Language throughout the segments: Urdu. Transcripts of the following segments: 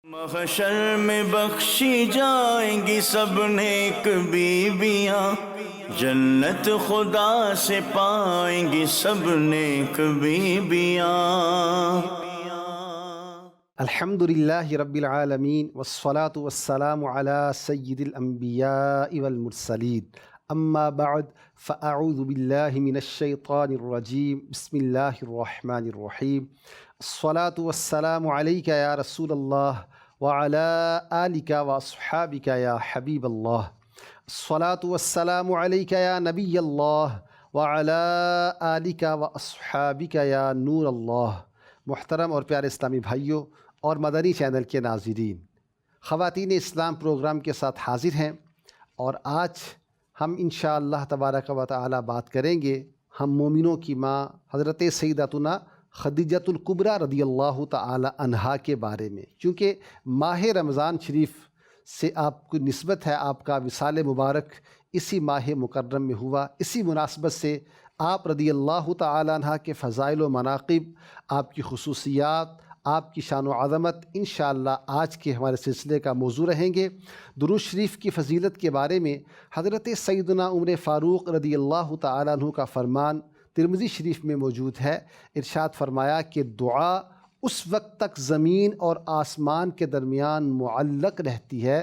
محشر میں بخشی جائیں گی سب نیک بیویاں، جنت خدا سے پائیں گی سب نیک بیویاں۔ الحمدللہ رب العالمین والصلاة والسلام علی سید الانبیاء والمرسلین، اما بعد فاعوذ باللہ من الشیطان الرجیم، بسم اللہ الرحمن الرحیم۔ الصلاة والسلام علیک یا رسول اللہ وعلی آلک واصحابک یا حبیب اللہ۔ الصلاة والسلام علیک یا نبی اللہ وعلی آلک واصحابک یا نور اللہ۔ محترم اور پیارے اسلامی بھائیوں اور مدنی چینل کے ناظرین، خواتین اسلام پروگرام کے ساتھ حاضر ہیں، اور آج ہم انشاءاللہ تبارک و تعالی بات کریں گے ہم مومنوں کی ماں حضرت سیدتنا خدیجۃ الکبریٰ رضی اللہ تعالی عنہا کے بارے میں، کیونکہ ماہ رمضان شریف سے آپ کو نسبت ہے، آپ کا وصال مبارک اسی ماہ مکرم میں ہوا۔ اسی مناسبت سے آپ رضی اللہ تعالی عنہ کے فضائل و مناقب، آپ کی خصوصیات، آپ کی شان و عظمت انشاءاللہ آج کے ہمارے سلسلے کا موضوع رہیں گے۔ درود شریف کی فضیلت کے بارے میں حضرت سیدنا عمر فاروق رضی اللہ تعالی عنہ کا فرمان ترمذی شریف میں موجود ہے۔ ارشاد فرمایا کہ دعا اس وقت تک زمین اور آسمان کے درمیان معلق رہتی ہے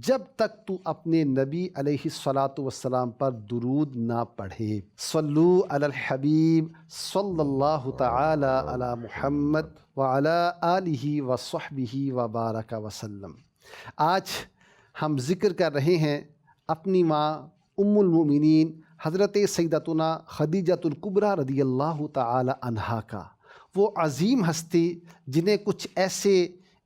جب تک تو اپنے نبی علیہ الصلاۃ والسلام پر درود نہ پڑھے۔ صلو علی الحبیب صلی اللہ تعالی علی محمد وعلی آلہ وصحبہ وبارک وسلم۔ آج ہم ذکر کر رہے ہیں اپنی ماں ام المؤمنین حضرت سیدتنا خدیجۃ الکبریٰ رضی اللہ تعالی عنہا کا، وہ عظیم ہستی جنہیں کچھ ایسے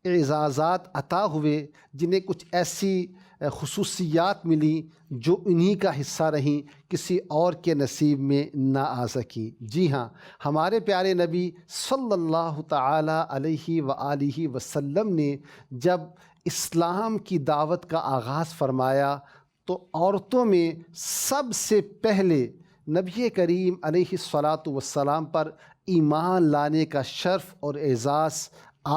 اعزازات عطا ہوئے، جنہیں کچھ ایسی خصوصیات ملی جو انہی کا حصہ رہیں، کسی اور کے نصیب میں نہ آ سکیں۔ جی ہاں، ہمارے پیارے نبی صلی اللہ تعالی علیہ وآلہ وسلم نے جب اسلام کی دعوت کا آغاز فرمایا تو عورتوں میں سب سے پہلے نبی کریم علیہ الصلاۃ والسلام پر ایمان لانے کا شرف اور اعزاز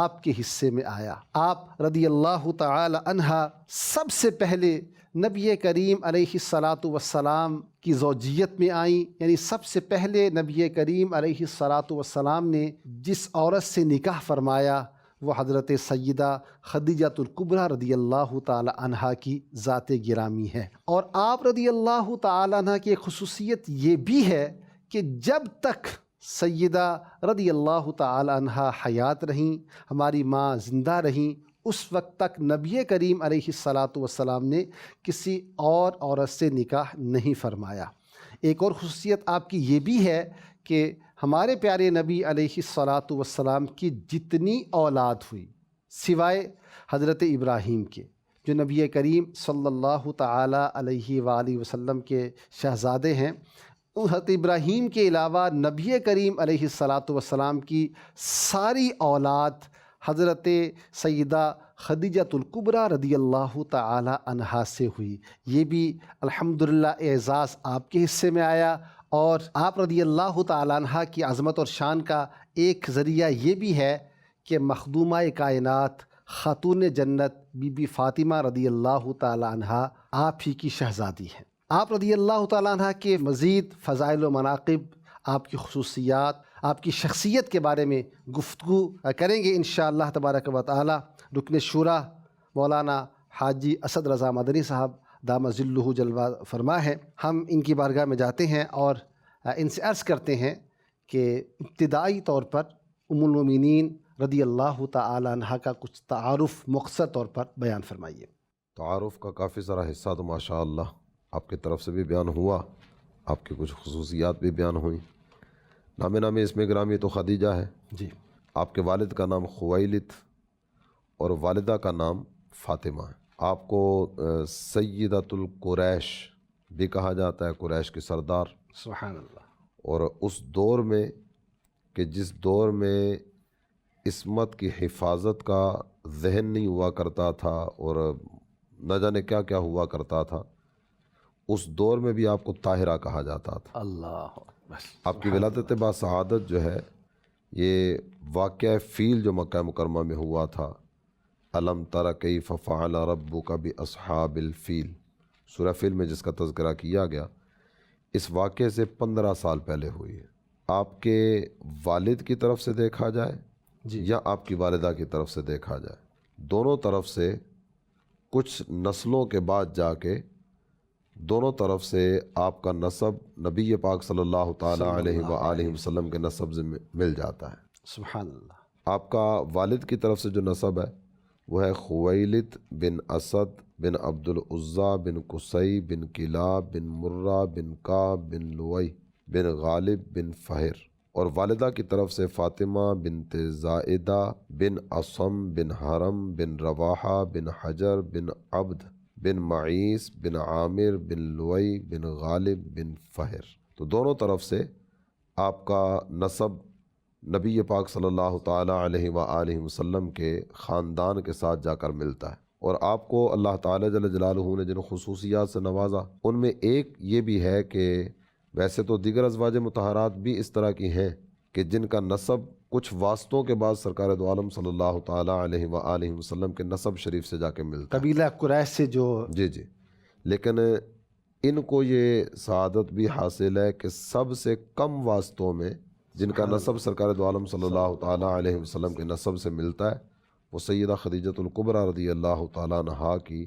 آپ کے حصے میں آیا۔ آپ رضی اللہ تعالی عنہ سب سے پہلے نبی کریم علیہ الصلاۃ والسلام کی زوجیت میں آئیں، یعنی سب سے پہلے نبی کریم علیہ الصلاۃ والسلام نے جس عورت سے نکاح فرمایا وہ حضرت سیدہ خدیجۃ الکبریٰ رضی اللہ تعالی عنہا کی ذات گرامی ہے۔ اور آپ رضی اللہ تعالی عنہ کی خصوصیت یہ بھی ہے کہ جب تک سیدہ رضی اللہ تعالی عنہا حیات رہیں، ہماری ماں زندہ رہیں، اس وقت تک نبی کریم علیہ الصلاۃ والسلام نے کسی اور عورت سے نکاح نہیں فرمایا۔ ایک اور خصوصیت آپ کی یہ بھی ہے کہ ہمارے پیارے نبی علیہ الصلاۃ والسلام کی جتنی اولاد ہوئی سوائے حضرت ابراہیم کے، جو نبی کریم صلی اللہ تعالی علیہ وآلہ وسلم کے شہزادے ہیں، حضرت ابراہیم کے علاوہ نبی کریم علیہ الصلاۃ والسلام کی ساری اولاد حضرت سیدہ خدیجۃ الکبریٰ رضی اللہ تعالی عنہا سے ہوئی۔ یہ بھی الحمدللہ اعزاز آپ کے حصے میں آیا، اور آپ رضی اللہ تعالی عنہ کی عظمت اور شان کا ایک ذریعہ یہ بھی ہے کہ مخدومہ کائنات خاتون جنت بی بی فاطمہ رضی اللہ تعالی عنہ آپ ہی کی شہزادی ہیں۔ آپ رضی اللہ تعالی عنہ کے مزید فضائل و مناقب، آپ کی خصوصیات، آپ کی شخصیت کے بارے میں گفتگو کریں گے انشاءاللہ تبارک و تعالی۔ رکن شورا مولانا حاجی اسد رضا مدنی صاحب دامت ظلہ جلوہ فرما ہے، ہم ان کی بارگاہ میں جاتے ہیں اور ان سے عرض کرتے ہیں کہ ابتدائی طور پر ام المؤمنین رضی اللہ تعالی عنہ کا کچھ تعارف مختصر طور پر بیان فرمائیے۔ تعارف کا کافی سارا حصہ تو ماشاءاللہ آپ کی طرف سے بھی بیان ہوا، آپ کی کچھ خصوصیات بھی بیان ہوئیں۔ نام اسم گرامی تو خدیجہ ہے جی، آپ کے والد کا نام خویلد اور والدہ کا نام فاطمہ ہے۔ آپ کو سیدۃ القریش بھی کہا جاتا ہے، قریش کے سردار۔ سبحان اللہ۔ اور اس دور میں کہ جس دور میں عصمت کی حفاظت کا ذہن نہیں ہوا کرتا تھا اور نہ جانے کیا کیا ہوا کرتا تھا، اس دور میں بھی آپ کو طاہرہ کہا جاتا تھا۔ اللہ بس آپ کی ولادت با سعادت جو ہے یہ واقعہ فیل جو مکہ مکرمہ میں ہوا تھا، علم تر کیف فعل ربک باصحاب الفیل، سورہ فیل میں جس کا تذکرہ کیا گیا، اس واقعے سے 15 سال پہلے ہوئی ہے۔ آپ کے والد کی طرف سے دیکھا جائے جی یا آپ کی والدہ کی طرف سے دیکھا جائے، دونوں طرف سے کچھ نسلوں کے بعد جا کے دونوں طرف سے آپ کا نسب نبی پاک صلی اللہ تعالیٰ علیہ وآلہ وسلم کے نسب سے مل جاتا ہے۔ سبحان اللہ۔ آپ کا والد کی طرف سے جو نسب ہے وہ ہے خویلد بن اسد بن عبد العزیٰ بن قصی بن کلاب بن مرہ بن کعب بن لوئی بن غالب بن فہر، اور والدہ کی طرف سے فاطمہ بنت زائدہ بن اصم بن حرم بن رواحہ بن حجر بن عبد بن معیس بن عامر بن لوئی بن غالب بن فہر۔ تو دونوں طرف سے آپ کا نسب نبی پاک صلی اللہ تعالیٰ علیہ وآلہ وسلم کے خاندان کے ساتھ جا کر ملتا ہے، اور آپ کو اللہ تعالیٰ جل جلالہ نے جن خصوصیات سے نوازا ان میں ایک یہ بھی ہے کہ ویسے تو دیگر ازواج مطہرات بھی اس طرح کی ہیں کہ جن کا نسب کچھ واسطوں کے بعد سرکار دو عالم صلی اللہ تعالیٰ علیہ وآلہ وسلم کے نسب شریف سے جا کے ملتا ہے، قبیلہ قریش سے جو جی، لیکن ان کو یہ سعادت بھی حاصل ہے کہ سب سے کم واسطوں میں جن کا نسب سرکار دو عالم صلی اللہ تعالیٰ علیہ وسلم کے نسب سے ملتا ہے وہ سیدہ خدیجۃ الکبریٰ رضی اللہ تعالیٰ عنہا کی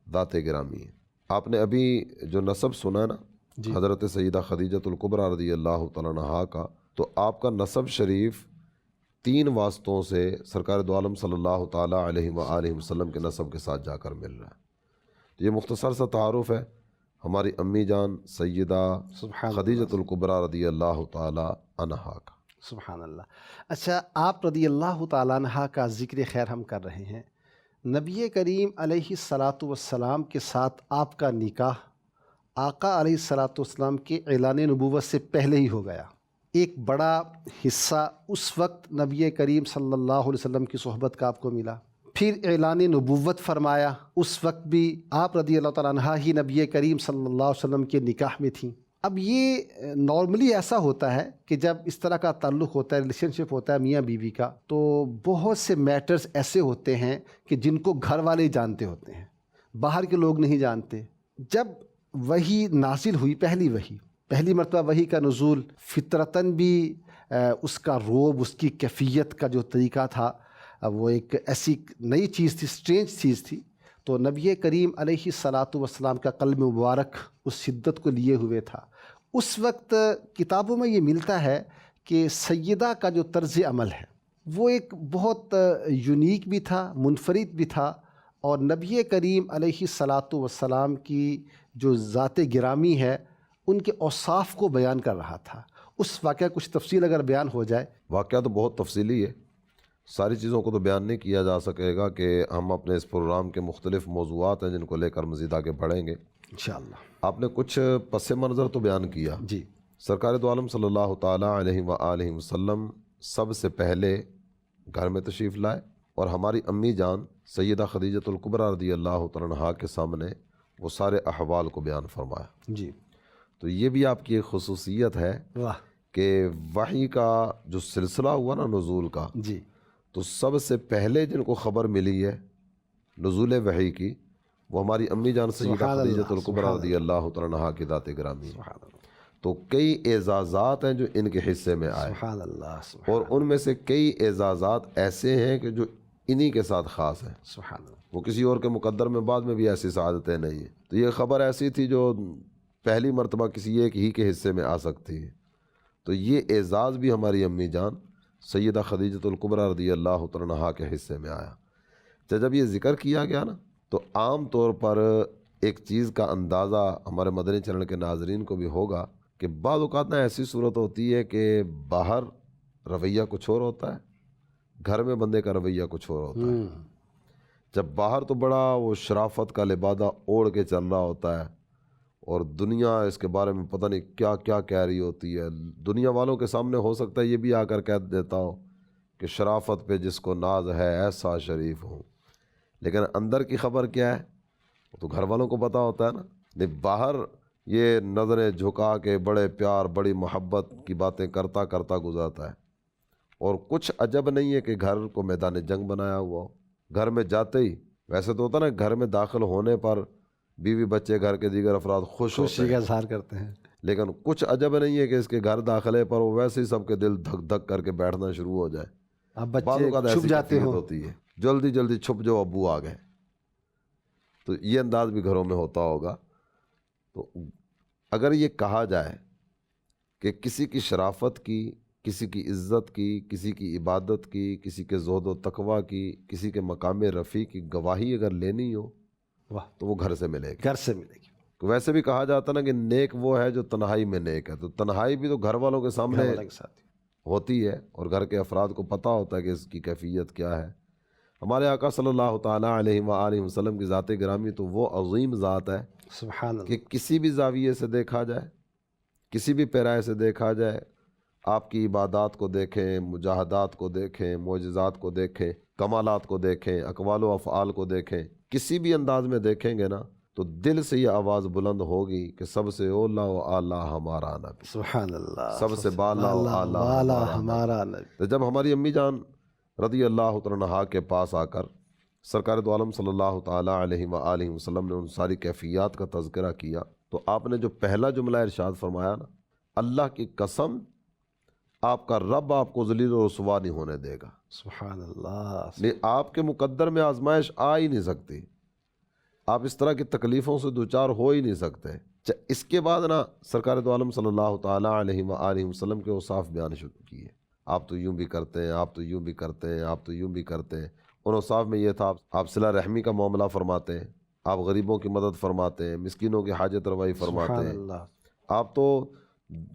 ذات گرامی ہے۔ آپ نے ابھی جو نسب سنا نا حضرت سیدہ خدیجۃ الکبریٰ رضی اللہ تعالیٰ عنہا کا، تو آپ کا نسب شریف 3 واسطوں سے سرکار دو عالم صلی اللہ تعالیٰ علیہ وآلہ وسلم کے نسب کے ساتھ جا کر مل رہا ہے۔ تو یہ مختصر سا تعارف ہے ہماری امی جان سیدہ خدیجۃ الکبریٰ رضی اللہ تعالیٰ عنہا کا۔ سبحان اللہ۔ اچھا، آپ رضی اللہ تعالیٰ عنہ کا ذکر خیر ہم کر رہے ہیں، نبی کریم علیہ الصلاۃ والسلام کے ساتھ آپ کا نکاح آقا علیہ الصلاۃ والسلام کے اعلان نبوت سے پہلے ہی ہو گیا۔ ایک بڑا حصہ اس وقت نبی کریم صلی اللہ علیہ وسلم کی صحبت کا آپ کو ملا، پھر اعلان نبوت فرمایا، اس وقت بھی آپ رضی اللہ تعالیٰ عنہ ہی نبی کریم صلی اللہ علیہ وسلم کے نکاح میں تھیں۔ اب یہ نارملی ایسا ہوتا ہے کہ جب اس طرح کا تعلق ہوتا ہے، ریلیشن شپ ہوتا ہے میاں بیوی کا، تو بہت سے میٹرز ایسے ہوتے ہیں کہ جن کو گھر والے جانتے ہوتے ہیں، باہر کے لوگ نہیں جانتے۔ جب وحی نازل ہوئی، پہلی مرتبہ وحی کا نزول، فطرتاً بھی اس کا روب، اس کی کیفیت کا جو طریقہ تھا وہ ایک ایسی نئی چیز تھی، اسٹرینج چیز تھی، تو نبی کریم علیہ الصلاۃ والسلام کا قلب مبارک اس شدت کو لیے ہوئے تھا۔ اس وقت کتابوں میں یہ ملتا ہے کہ سیدہ کا جو طرز عمل ہے وہ ایک بہت یونیک بھی تھا، منفرد بھی تھا، اور نبی کریم علیہ الصلاۃ والسلام کی جو ذات گرامی ہے ان کے اوصاف کو بیان کر رہا تھا۔ اس واقعہ کچھ تفصیل اگر بیان ہو جائے۔ واقعہ تو بہت تفصیلی ہے، ساری چیزوں کو تو بیان نہیں کیا جا سکے گا کہ ہم اپنے اس پروگرام کے مختلف موضوعات ہیں جن کو لے کر مزید آگے بڑھیں گے انشاءاللہ۔ آپ نے کچھ پس منظر تو بیان کیا۔ جی، سرکار دو عالم صلی اللہ تعالیٰ علیہ وآلہ وسلم سب سے پہلے گھر میں تشریف لائے اور ہماری امی جان سیدہ خدیجۃ الکبریٰ رضی اللہ تعالیٰ عنہا کے سامنے وہ سارے احوال کو بیان فرمایا۔ جی، تو یہ بھی آپ کی ایک خصوصیت ہے واہ، کہ وحی کا جو سلسلہ ہوا نا نزول کا، جی، تو سب سے پہلے جن کو خبر ملی ہے نزول وحی کی وہ ہماری امی جان سیدہ سبحان اللہ، خدیجۃ الکبریٰ سبحان رضی اللہ تعالیٰ عنہا کی ذات گرامی ہے۔ سبحان اللہ، تو کئی اعزازات ہیں جو ان کے حصے میں آئے، سبحان اللہ، سبحان اور ان میں سے کئی اعزازات ایسے ہیں کہ جو انہی کے ساتھ خاص ہیں، سبحان اللہ، وہ کسی اور کے مقدر میں بعد میں بھی ایسی سعادتیں نہیں ہیں۔ تو یہ خبر ایسی تھی جو پہلی مرتبہ کسی ایک ہی کے حصے میں آ سکتی ہے، تو یہ اعزاز بھی ہماری امی جان سیدہ خدیجۃ الکبریٰ رضی اللہ تعالیٰ عنہا کے حصے میں آیا۔ جب یہ ذکر کیا گیا نا تو عام طور پر ایک چیز کا اندازہ ہمارے مدنی چینل کے ناظرین کو بھی ہوگا کہ بعض اوقات نا ایسی صورت ہوتی ہے کہ باہر رویہ کچھ اور ہوتا ہے، گھر میں بندے کا رویہ کچھ اور ہوتا ہے۔ جب باہر تو بڑا وہ شرافت کا لبادہ اوڑھ کے چل رہا ہوتا ہے اور دنیا اس کے بارے میں پتہ نہیں کیا کیا کہہ رہی ہوتی ہے، دنیا والوں کے سامنے ہو سکتا ہے یہ بھی آ کر کہہ دیتا ہو کہ شرافت پہ جس کو ناز ہے ایسا شریف ہوں، لیکن اندر کی خبر کیا ہے وہ تو گھر والوں کو پتہ ہوتا ہے نا۔ نہیں، باہر یہ نظریں جھکا کے بڑے پیار بڑی محبت کی باتیں کرتا کرتا گزرتا ہے، اور کچھ عجب نہیں ہے کہ گھر کو میدان جنگ بنایا ہوا ہو، گھر میں جاتے ہی، ویسے تو ہوتا نا گھر میں داخل ہونے پر بیوی بچے گھر کے دیگر افراد خوش ہوتے خوشی کا اظہار کرتے ہیں، لیکن کچھ عجب نہیں ہے کہ اس کے گھر داخلے پر وہ ویسے ہی سب کے دل دھک دھک کر کے بیٹھنا شروع ہو جائے. اب بعض بچے اوقات چھپ ایسی جاتے کیفیت ہوں. ہوتی ہے جلدی جلدی چھپ جو ابو آ گئے. تو یہ انداز بھی گھروں میں ہوتا ہوگا. تو اگر یہ کہا جائے کہ کسی کی شرافت کی، کسی کی عزت کی، کسی کی عبادت کی، کسی کے زہد و تقویٰ کی، کسی کے مقام رفیع کی گواہی اگر لینی ہو واہ، تو وہ گھر سے ملے گی. گھر سے ملے گی. ویسے بھی کہا جاتا نا کہ نیک وہ ہے جو تنہائی میں نیک ہے. تو تنہائی بھی تو گھر والوں کے سامنے گھر والے کے ساتھ. ہوتی ہے اور گھر کے افراد کو پتہ ہوتا ہے کہ اس کی کیفیت کیا ہے. ہمارے آقا صلی اللہ تعالیٰ علیہ وآلہ وسلم کی ذات گرامی تو وہ عظیم ذات ہے سبحان اللہ. کہ کسی بھی زاویے سے دیکھا جائے، کسی بھی پیرائے سے دیکھا جائے، آپ کی عبادات کو دیکھیں، مجاہدات کو دیکھیں، معجزات کو دیکھیں، کمالات کو دیکھیں، اقوال و افعال کو دیکھیں، کسی بھی انداز میں دیکھیں گے نا تو دل سے یہ آواز بلند ہوگی کہ سب سے اولا و اعلیٰ ہمارا نبی، سبحان اللہ. سب سے بالا و اعلیٰ ہمارا نبی. تو جب ہماری امی جان رضی اللہ تعالیٰ عنہا کے پاس آ کر سرکار دو عالم صلی اللہ تعالیٰ علیہ وآلہ وسلم نے ان ساری کیفیات کا تذکرہ کیا تو آپ نے جو پہلا جملہ ارشاد فرمایا نا، اللہ کی قسم آپ کا رب آپ کو ذلیل و رسوا نہیں ہونے دے گا. سبحان اللہ. آپ کے مقدر میں آزمائش آ ہی نہیں سکتی، آپ اس طرح کی تکلیفوں سے دوچار ہو ہی نہیں سکتے. اس کے بعد نا سرکار دو عالم صلی اللہ تعالیٰ علیہ وآلہ وسلم کے اوصاف بیان شروع کیے. آپ تو یوں بھی کرتے ہیں، آپ تو یوں بھی کرتے ہیں، آپ تو یوں بھی کرتے ہیں. ان اوصاف میں یہ تھا آپ صلہ رحمی کا معاملہ فرماتے ہیں، آپ غریبوں کی مدد فرماتے ہیں، مسکینوں کی حاجت روائی فرماتے سبحان ہیں، اللہ. آپ تو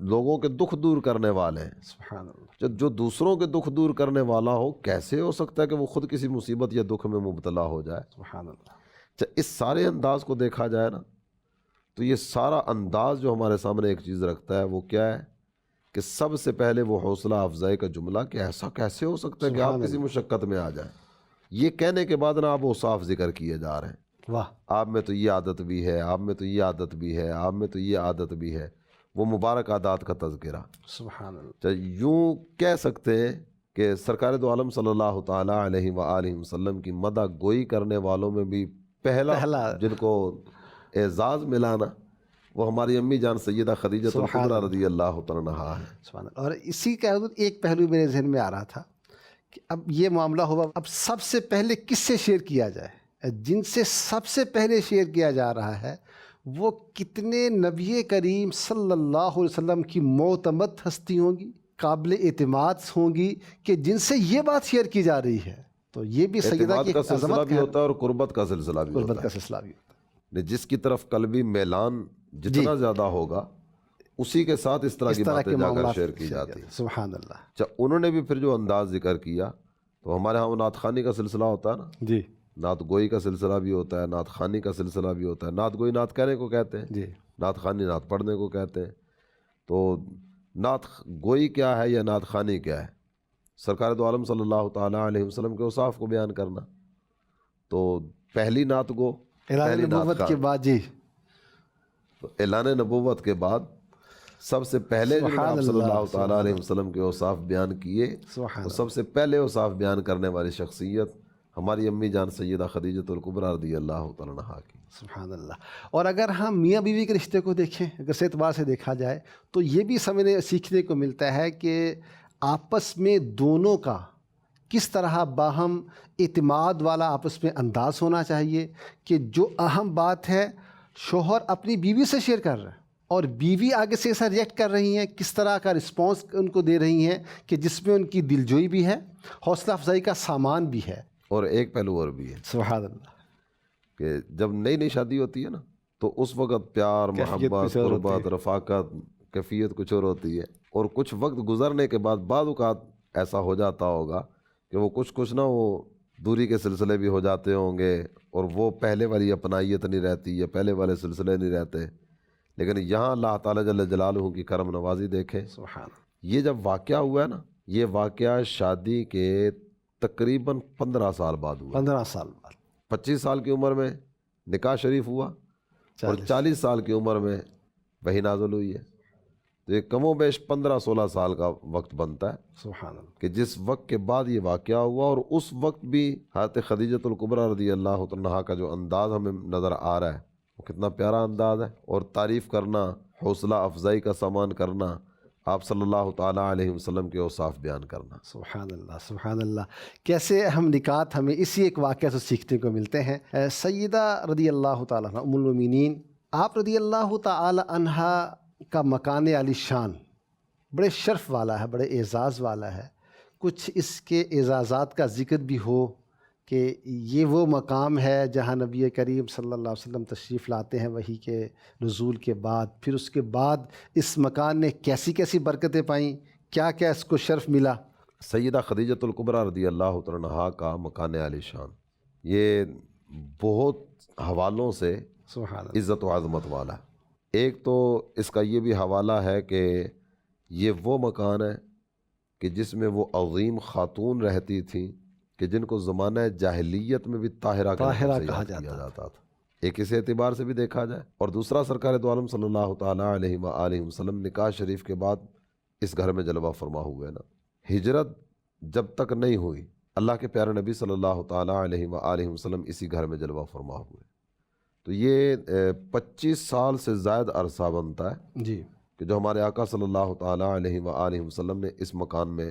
لوگوں کے دکھ دور کرنے والے ہیں. سبحان اللہ. جو دوسروں کے دکھ دور کرنے والا ہو، کیسے ہو سکتا ہے کہ وہ خود کسی مصیبت یا دکھ میں مبتلا ہو جائے. سبحان اللہ. اس سارے انداز کو دیکھا جائے نا تو یہ سارا انداز جو ہمارے سامنے ایک چیز رکھتا ہے وہ کیا ہے کہ سب سے پہلے وہ حوصلہ افزائی کا جملہ کہ ایسا کیسے ہو سکتا ہے کہ آپ کسی مشقت میں آ جائیں. یہ کہنے کے بعد نا آپ اوصاف ذکر کیے جا رہے ہیں، واہ. آپ میں تو یہ عادت بھی ہے، آپ میں تو یہ عادت بھی ہے، آپ میں تو یہ عادت بھی ہے. وہ مبارک عادات کا تذکرہ. سبحان اللہ. یوں کہہ سکتے ہیں کہ سرکار دو عالم صلی اللہ تعالیٰ علیہ وآلہ وسلم کی مدح گوئی کرنے والوں میں بھی پہلا جن کو اعزاز ملانا وہ ہماری امی جان سیدہ خدیجہ الکبریٰ رضی اللہ تعالیٰ عنہا ہے. سبحان اللہ. اور اسی کا ایک پہلو میرے ذہن میں آ رہا تھا کہ اب یہ معاملہ ہوا، اب سب سے پہلے کس سے شیئر کیا جائے؟ جن سے سب سے پہلے شیئر کیا جا رہا ہے وہ کتنے نبی کریم صلی اللہ علیہ وسلم کی معتمد ہستی ہوں گی، قابل اعتماد ہوں گی کہ جن سے یہ بات شیئر کی جا رہی ہے. تو یہ بھی سیدہ اعتماد کی کا سلسلہ عظمت بھی ہوتا ہے اور قربت کا سلسلہ بھی ہوتا قربت ہے. کا سلسلہ بھی ہوتا ہے. جس کی طرف قلبی میلان جتنا زیادہ ہوگا اسی کے ساتھ اس طرح کی باتیں جا کر شیئر کی جاتی ہیں. سبحان اللہ. اچھا، انہوں نے بھی پھر جو انداز ذکر کیا تو ہمارے ہاں نعت خوانی کا سلسلہ ہوتا ہے نا، جی. نعت گوئی کا سلسلہ بھی ہوتا ہے، نعت خوانی کا سلسلہ بھی ہوتا ہے. نعت گوئی نعت کہنے کو کہتے ہیں، جی. نعت خوانی نعت پڑھنے کو کہتے ہیں. تو نعت گوئی کیا ہے یا نعت خوانی کیا ہے؟ سرکار دو عالم صلی اللہ تعالیٰ علیہ وسلم کے اوصاف کو بیان کرنا. تو پہلی نعت گو، اعلان نبوت کے بعد، جی، تو اعلان نبوت کے بعد سب سے پہلے جو آپ صلی اللہ تعالیٰ علیہ وسلم کے اوصاف بیان کیے تو سب سے پہلے اوصاف بیان کرنے والی شخصیت ہماری امی جان سیدہ خدیجہ الکبریٰ رضی اللہ تعالیٰ عنہا کی. سبحان اللہ. اور اگر ہم میاں بیوی کے رشتے کو دیکھیں، اگر سے اعتبار سے دیکھا جائے تو یہ بھی سمجھنے سیکھنے کو ملتا ہے کہ آپس میں دونوں کا کس طرح باہم اعتماد والا آپس میں انداز ہونا چاہیے کہ جو اہم بات ہے شوہر اپنی بیوی سے شیئر کر رہا ہے اور بیوی آگے سے ایسا ریئیکٹ کر رہی ہیں، کس طرح کا رسپانس ان کو دے رہی ہیں کہ جس میں ان کی دلجوئی بھی ہے، حوصلہ افزائی کا سامان بھی ہے. اور ایک پہلو اور بھی ہے، سبحان اللہ، کہ جب نئی شادی ہوتی ہے نا تو اس وقت پیار، محبت، قربت، رفاقت، کیفیت کچھ اور ہوتی ہے. اور کچھ وقت گزرنے کے بعد بعض اوقات ایسا ہو جاتا ہوگا کہ وہ کچھ نا وہ دوری کے سلسلے بھی ہو جاتے ہوں گے اور وہ پہلے والی اپنائیت نہیں رہتی یا پہلے والے سلسلے نہیں رہتے. لیکن یہاں اللہ تعالیٰ جل جلالہ کی کرم نوازی دیکھیں. سبحان. یہ جب واقعہ ہوا ہے نا، یہ واقعہ شادی کے تقریباً 15 سال بعد ہوا. 15 سال بعد. 25 سال کی عمر میں نکاح شریف ہوا اور 40 سال کی عمر میں وحی نازل ہوئی ہے. تو یہ کم و بیش 15-16 سال کا وقت بنتا ہے سبحان اللہ. کہ جس وقت کے بعد یہ واقعہ ہوا، اور اس وقت بھی حضرت خدیجۃ الکبریٰ رضی اللہ عنہا کا جو انداز ہمیں نظر آ رہا ہے وہ کتنا پیارا انداز ہے، اور تعریف کرنا، حوصلہ افزائی کا سامان کرنا، آپ صلی اللہ تعالیٰ علیہ وسلم کے اوصاف بیان کرنا. سبحان اللہ سبحان اللہ. کیسے اہم نکات ہمیں اسی ایک واقعہ سے سیکھنے کو ملتے ہیں. سیدہ رضی اللہ تعالیٰ عنہ ام المومنین، آپ رضی اللہ تعالیٰ عنہا کا مکان عالی شان بڑے شرف والا ہے، بڑے اعزاز والا ہے. کچھ اس کے اعزازات کا ذکر بھی ہو کہ یہ وہ مقام ہے جہاں نبی کریم صلی اللہ علیہ وسلم تشریف لاتے ہیں وحی کے نزول کے بعد، پھر اس کے بعد اس مکان نے کیسی کیسی برکتیں پائیں، کیا کیا اس کو شرف ملا. سیدہ خدیجۃ الکبریٰ رضی اللہ تعالیٰ عنہا کا مکان عالی شان یہ بہت حوالوں سے سبحان اللہ. عزت و عظمت والا ہے. ایک تو اس کا یہ بھی حوالہ ہے کہ یہ وہ مکان ہے کہ جس میں وہ عظیم خاتون رہتی تھیں کہ جن کو زمانہ جاہلیت میں بھی طاہرہ کہا جاتا تھا. ایک اس اعتبار سے بھی دیکھا جائے، اور دوسرا سرکار دو عالم صلی اللہ تعالیٰ علیہ وآلہ وسلم نکاح شریف کے بعد اس گھر میں جلوہ فرما ہوئے نا. ہجرت جب تک نہیں ہوئی اللہ کے پیارے نبی صلی اللہ تعالیٰ علیہ وآلہ وسلم اسی گھر میں جلوہ فرما ہوئے. تو یہ 25 سال سے زائد عرصہ بنتا ہے جی کہ جو ہمارے آقا صلی اللہ تعالیٰ علیہ وآلہ وسلم نے اس مکان میں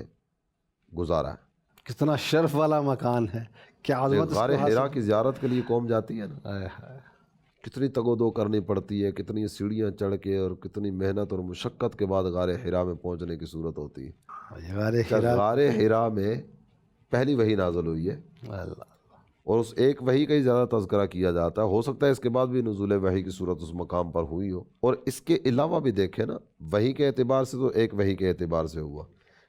گزارا ہے. کتنا شرف والا مکان ہے، کیا عظمت. غار حرا کی زیارت کے لیے قوم جاتی ہے نا، کتنی تگ و دو کرنی پڑتی ہے، کتنی سیڑھیاں چڑھ کے اور کتنی محنت اور مشقت کے بعد غار حرا میں پہنچنے کی صورت ہوتی ہے. غار حرا میں پہلی وحی نازل ہوئی ہے اور اس ایک وحی کا ہی زیادہ تذکرہ کیا جاتا ہے. ہو سکتا ہے اس کے بعد بھی نزول وحی کی صورت اس مقام پر ہوئی ہو. اور اس کے علاوہ بھی دیکھیں نا، وحی کے اعتبار سے تو ایک وحی کے اعتبار سے ہوا،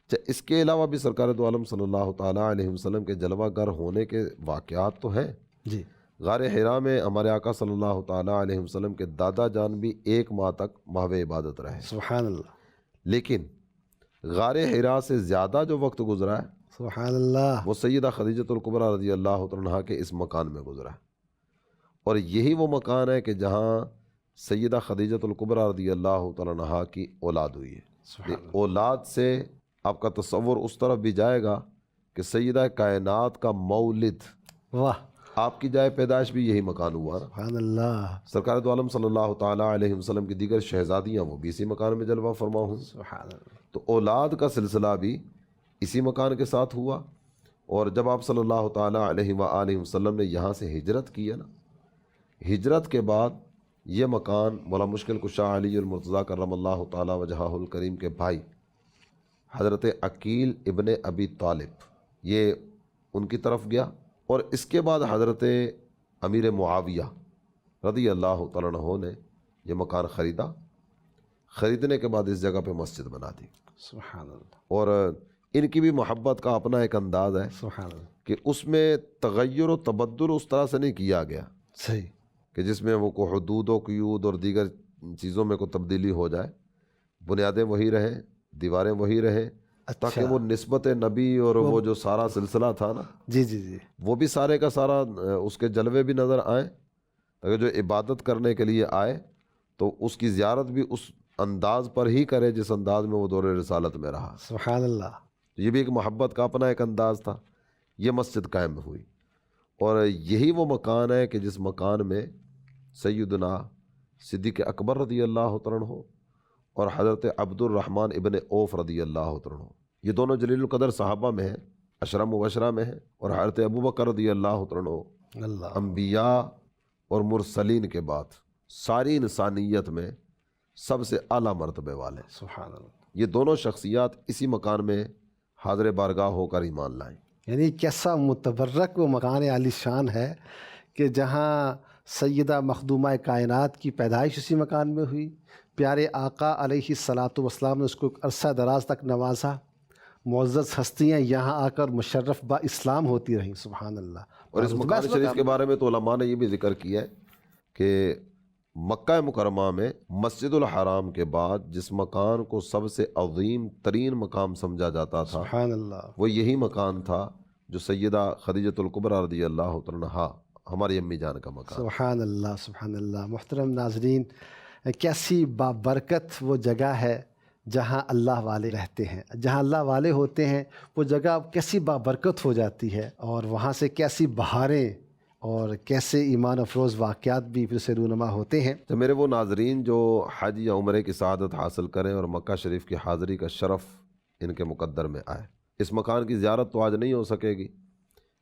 اس کے علاوہ بھی سرکار دو عالم صلی اللہ تعالیٰ علیہ وسلم کے جلوہ گر ہونے کے واقعات تو ہیں. جی غار حرا میں ہمارے آقا صلی اللہ تعالیٰ علیہ وسلم کے دادا جان بھی 1 ماہ تک ماہو عبادت رہے. سبحان اللہ. لیکن غار حرا سے زیادہ جو وقت گزرا ہے سبحان اللہ وہ سیدہ خدیجۃ الکبریٰ رضی اللہ عنہا کے اس مکان میں گزرا ہے. اور یہی وہ مکان ہے کہ جہاں سیدہ خدیجۃ الکبریٰ رضی اللہ عنہا کی اولاد ہوئی ہے. اولاد سے آپ کا تصور اس طرف بھی جائے گا کہ سیدہ کائنات کا مولد، واہ، آپ کی جائے پیدائش بھی یہی مکان ہوا نا. سبحان اللہ. سرکار دو عالم صلی اللہ تعالیٰ علیہ وسلم کی دیگر شہزادیاں وہ بھی اسی مکان میں جلوہ فرما ہوں. سبحان اللہ. تو اولاد کا سلسلہ بھی اسی مکان کے ساتھ ہوا. اور جب آپ صلی اللہ تعالیٰ علیہ وآلہ وسلم نے یہاں سے ہجرت کی ہے نا، ہجرت کے بعد یہ مکان مولا مشکل کشا علی المرتضیٰ کرم اللہ تعالیٰ وجہہ الکریم کے بھائی حضرت عقیل ابن ابی طالب یہ ان کی طرف گیا. اور اس کے بعد حضرت امیر معاویہ رضی اللہ تعالیٰ عنہ نے یہ مکان خریدا. خریدنے کے بعد اس جگہ پہ مسجد بنا دی. سبحان اللہ. اور ان کی بھی محبت کا اپنا ایک انداز ہے سبحان اللہ. کہ اس میں تغیر و تبدل اس طرح سے نہیں کیا گیا صحیح کہ جس میں وہ کو حدود و قیود اور دیگر چیزوں میں کوئی تبدیلی ہو جائے. بنیادیں وہی رہیں، دیواریں وہی رہیں، تاکہ وہ نسبت نبی اور وہ جو سارا سلسلہ تھا نا، جی جی جی، وہ بھی سارے کا سارا اس کے جلوے بھی نظر آئیں، تاکہ جو عبادت کرنے کے لیے آئے تو اس کی زیارت بھی اس انداز پر ہی کرے جس انداز میں وہ دور رسالت میں رہا. سبحان اللہ. یہ بھی ایک محبت کا اپنا ایک انداز تھا. یہ مسجد قائم ہوئی اور یہی وہ مکان ہے کہ جس مکان میں سیدنا صدیق اکبر رضی اللہ تعالیٰ عنہ اور حضرت عبد الرحمن ابن عوف رضی اللہ تعالیٰ عنہ، یہ دونوں جلیل القدر صحابہ میں ہیں، عشرہ مبشرہ میں ہیں. اور حضرت ابو بکر رضی اللہ تعالیٰ عنہ اللہ انبیاء اور مرسلین کے بعد ساری انسانیت میں سب سے اعلیٰ مرتبے والے. سبحان اللہ. یہ دونوں شخصیات اسی مکان میں حاضر بارگاہ ہو کر ایمان لائیں. یعنی کیسا متبرک وہ مکان عالی شان ہے کہ جہاں سیدہ مخدومہ کائنات کی پیدائش اسی مکان میں ہوئی. پیارے آقا علیہ الصلاۃ والسلام نے اس کو عرصہ دراز تک نوازا. معزز ہستیاں یہاں آ کر مشرف با اسلام ہوتی رہیں. سبحان اللہ. اور اس مکان شریف کے بارے میں تو علماء نے یہ بھی ذکر کیا ہے کہ مکہ مکرمہ میں مسجد الحرام کے بعد جس مکان کو سب سے عظیم ترین مقام سمجھا جاتا تھا، سبحان اللہ، وہ یہی مکان تھا جو سیدہ خدیجۃ الکبریٰ رضی اللہ عنہا ہماری امی جان کا مکان. سبحان اللہ سبحان اللہ. محترم ناظرین، کیسی بابرکت وہ جگہ ہے جہاں اللہ والے رہتے ہیں. جہاں اللہ والے ہوتے ہیں وہ جگہ کیسی بابرکت ہو جاتی ہے، اور وہاں سے کیسی بہاریں اور کیسے ایمان افروز واقعات بھی پھر سے رونما ہوتے ہیں. تو میرے وہ ناظرین جو حج یا عمرے کی سعادت حاصل کریں اور مکہ شریف کی حاضری کا شرف ان کے مقدر میں آئے، اس مکان کی زیارت تو آج نہیں ہو سکے گی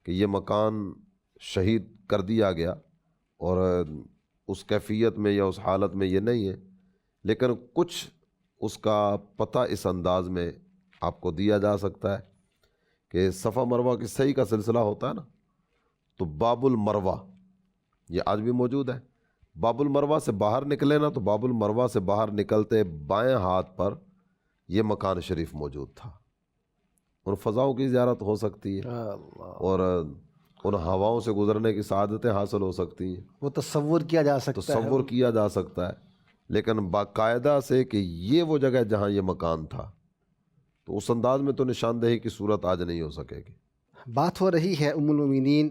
کہ یہ مکان شہید کر دیا گیا اور اس کیفیت میں یا اس حالت میں یہ نہیں ہے، لیکن کچھ اس کا پتہ اس انداز میں آپ کو دیا جا سکتا ہے کہ صفا مروہ کی صحیح کا سلسلہ ہوتا ہے نا، تو باب المروہ یہ آج بھی موجود ہے. باب المروہ سے باہر نکلے نا تو باب المروہ سے باہر نکلتے بائیں ہاتھ پر یہ مکان شریف موجود تھا. ان فضاؤں کی زیارت ہو سکتی ہے اور ان ہواؤں سے گزرنے کی سعادتیں حاصل ہو سکتی ہیں، وہ تصور کیا جا سکتا ہے. تصور کیا جا سکتا ہے، لیکن باقاعدہ سے کہ یہ وہ جگہ جہاں یہ مکان تھا تو اس انداز میں تو نشاندہی کی صورت آج نہیں ہو سکے گی. بات ہو رہی ہے ام المومنین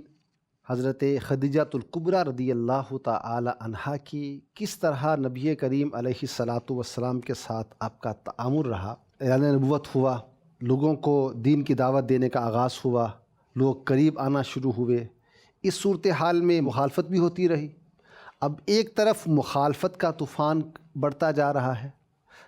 حضرت خدیجۃ الکبریٰ رضی اللہ تعالی عنہا کی، کس طرح نبی کریم علیہ الصلاۃ والسلام کے ساتھ آپ کا تعامل رہا. اعلان نبوت ہوا، لوگوں کو دین کی دعوت دینے کا آغاز ہوا، لوگ قریب آنا شروع ہوئے. اس صورتحال میں مخالفت بھی ہوتی رہی. اب ایک طرف مخالفت کا طوفان بڑھتا جا رہا ہے،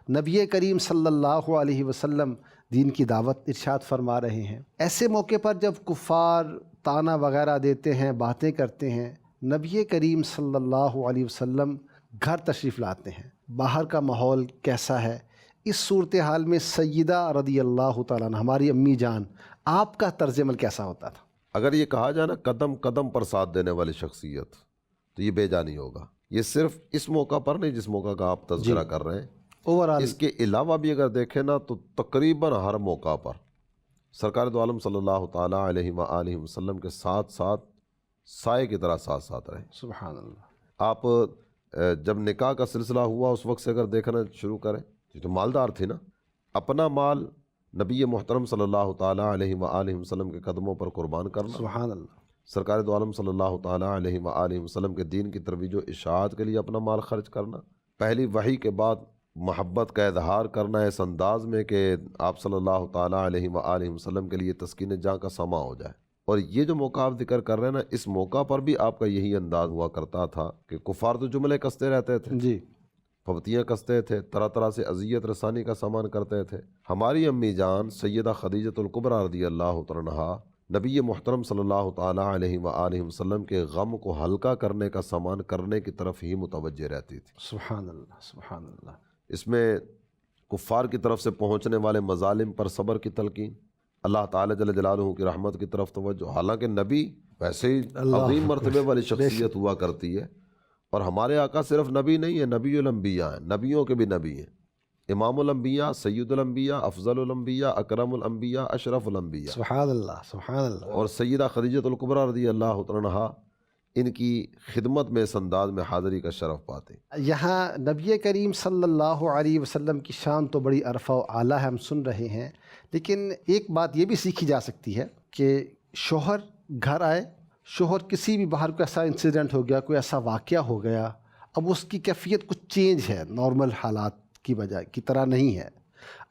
نبی کریم صلی اللہ علیہ وسلم دین کی دعوت ارشاد فرما رہے ہیں. ایسے موقع پر جب کفار تانا وغیرہ دیتے ہیں، باتیں کرتے ہیں، نبی کریم صلی اللہ علیہ وسلم گھر تشریف لاتے ہیں. باہر کا ماحول کیسا ہے؟ اس صورتحال میں سیدہ رضی اللہ تعالیٰ عنہ ہماری امی جان، آپ کا طرز عمل کیسا ہوتا تھا؟ اگر یہ کہا جائے نا قدم قدم پر ساتھ دینے والی شخصیت تو یہ بے جانی ہوگا. یہ صرف اس موقع پر نہیں جس موقع کا آپ تذکرہ کر رہے ہیں، اوورآل اس کے علاوہ بھی اگر دیکھیں نا تو تقریباً ہر موقع پر سرکار دو عالم صلی اللہ تعالیٰ علیہ وآلہ وسلم کے ساتھ ساتھ سائے کی طرح ساتھ ساتھ رہے. سبحان اللہ. آپ جب نکاح کا سلسلہ ہوا اس وقت سے اگر دیکھنا شروع کریں، یہ تو مالدار تھی نا، اپنا مال نبی محترم صلی اللہ تعالیٰ علیہ وآلہ وسلم کے قدموں پر قربان کرنا، سبحان اللہ. سرکار دو عالم صلی اللہ تعالیٰ علیہ وآلہ وسلم کے دین کی ترویج و اشاعت کے لیے اپنا مال خرچ کرنا، پہلی وحی کے بعد محبت کا اظہار کرنا اس انداز میں کہ آپ صلی اللہ تعالیٰ علیہ وآلہ وسلم کے لیے تسکین جاں کا سما ہو جائے. اور یہ جو موقع آپ ذکر کر رہے ہیں نا، اس موقع پر بھی آپ کا یہی انداز ہوا کرتا تھا کہ کفار تو جملے کستے رہتے تھے، جی، پھپتیاں کستے تھے، طرح طرح سے اذیت رسانی کا سامان کرتے تھے. ہماری امی جان سیدہ خدیجۃ الکبریٰ رضی اللہ تعالیٰ عنہا نبی محترم صلی اللہ تعالیٰ علیہ وآلہ وسلم کے غم کو ہلکا کرنے کا سامان کرنے کی طرف ہی متوجہ رہتی تھی. سبحان اللہ، سبحان اللہ. اس میں کفار کی طرف سے پہنچنے والے مظالم پر صبر کی تلقین، اللہ تعالیٰ جل جلالہ کی رحمت کی طرف توجہ. حالانکہ نبی ویسے ہی عظیم مرتبے والی شخصیت ہوا کرتی ہے، اور ہمارے آقا صرف نبی نہیں ہے، نبی الانبیاء ہیں، نبیوں کے بھی نبی ہیں، امام الانبیاء، سید الانبیاء، افضل الانبیاء، اکرم الانبیاء، اشرف الانبیاء. سبحان اللہ، سبحان اللہ. اور سیدہ خدیجۃ الکبریٰ رضی اللہ تعالیٰ عنہا ان کی خدمت میں اس انداز میں حاضری کا شرف پاتے. یہاں نبی کریم صلی اللہ علیہ وسلم کی شان تو بڑی عرفہ و اعلیٰ ہے، ہم سن رہے ہیں، لیکن ایک بات یہ بھی سیکھی جا سکتی ہے کہ شوہر گھر آئے، شوہر کسی بھی باہر کوئی ایسا انسیڈنٹ ہو گیا، کوئی ایسا واقعہ ہو گیا، اب اس کی کیفیت کچھ چینج ہے، نارمل حالات کی بجائے کی طرح نہیں ہے،